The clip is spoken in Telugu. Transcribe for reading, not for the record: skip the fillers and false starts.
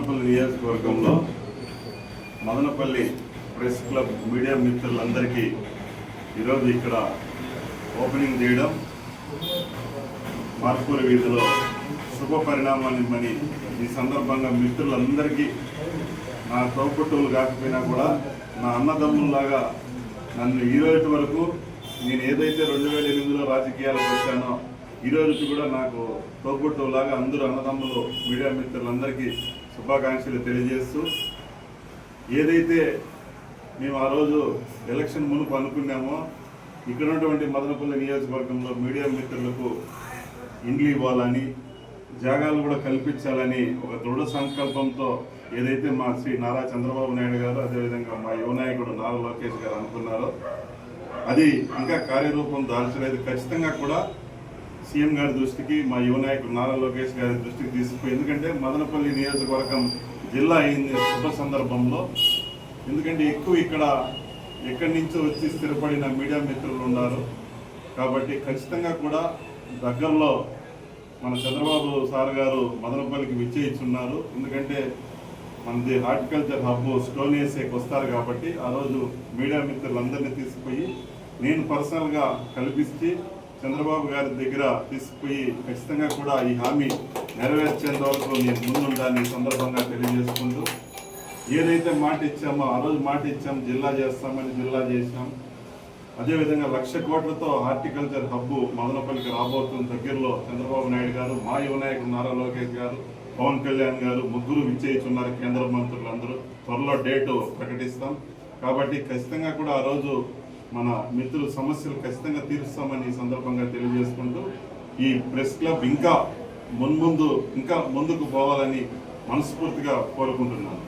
మదనపల్లి నియోజకవర్గంలో మదనపల్లి ప్రెస్ క్లబ్ మీడియా మిత్రులందరికీ ఈరోజు ఇక్కడ ఓపెనింగ్ చేయడం మార్పూరి వీధిలో శుభ పరిణామాన్ని ఈ సందర్భంగా మిత్రులందరికీ నా తోపుట్టువులు కాకపోయినా కూడా నా అన్నదమ్ముల్లాగా నన్ను ఈ రోజు వరకు నేను ఏదైతే 2008లో రాజకీయాలకు వచ్చానో ఈ రోజుకి కూడా నాకు తోపుట్టువులాగా అందరూ అన్నదమ్ములు మీడియా మిత్రులందరికీ శుభాకాంక్షలు తెలియజేస్తూ ఏదైతే మేము ఆ రోజు ఎలక్షన్ మునుపు అనుకున్నామో ఇక్కడ ఉన్నటువంటి మదనపల్లి నియోజకవర్గంలో మీడియా మిత్రులకు ఇండ్లు ఇవ్వాలని జాగాలు కూడా కల్పించాలని ఒక దృఢ సంకల్పంతో ఏదైతే మా శ్రీ నారా చంద్రబాబు నాయుడు గారు అదేవిధంగా మా యువ నాయకుడు నారా లోకేష్ గారు అనుకున్నారో అది ఇంకా కార్యరూపం దాల్చలేదు. ఖచ్చితంగా కూడా సీఎం గారి దృష్టికి మా యువ నాయకుడు నారా లోకేష్ గారి దృష్టికి తీసుకుపోయి, ఎందుకంటే మదనపల్లి నియోజకవర్గం జిల్లా అయింది శుభ సందర్భంలో. ఎందుకంటే ఎక్కువ ఇక్కడ ఎక్కడి నుంచో వచ్చి స్థిరపడిన మీడియా మిత్రులు ఉన్నారు కాబట్టి ఖచ్చితంగా కూడా దగ్గరలో మన చంద్రబాబు సార్ గారు మదనపల్లికి విచ్చేయిస్తున్నారు. ఎందుకంటే మనది హార్టికల్చర్ హబ్ స్టోన్ వేసేకి వస్తారు కాబట్టి ఆ రోజు మీడియా మిత్రులందరినీ తీసుకుపోయి నేను పర్సనల్గా కల్పించి చంద్రబాబు గారి దగ్గర తీసుకుపోయి ఖచ్చితంగా కూడా ఈ హామీ నెరవేర్చేంత వరకు నేను ముందుండాలని సందర్భంగా తెలియజేసుకుంటూ ఏదైతే మాట ఇచ్చామో ఆ రోజు మాట ఇచ్చాం, జిల్లా చేస్తామని జిల్లా చేశాం. అదేవిధంగా 1,00,000 కోట్లతో హార్టికల్చర్ హబ్బు మదనపల్లికి రాబోతున్న దగ్గరలో చంద్రబాబు నాయుడు గారు, మా యువ నాయకుడు నారా లోకేష్ గారు, పవన్ కళ్యాణ్ గారు ముగ్గురు విచ్చేస్తున్నారు. కేంద్ర మంత్రులందరూ త్వరలో డేటు ప్రకటిస్తాం కాబట్టి ఖచ్చితంగా కూడా ఆ రోజు మన మిత్రుల సమస్యలు ఖచ్చితంగా తీరుస్తామని ఈ సందర్భంగా తెలియజేసుకుంటూ ఈ ప్రెస్ క్లబ్ ఇంకా ముందుకు పోవాలని మనస్ఫూర్తిగా కోరుకుంటున్నాను.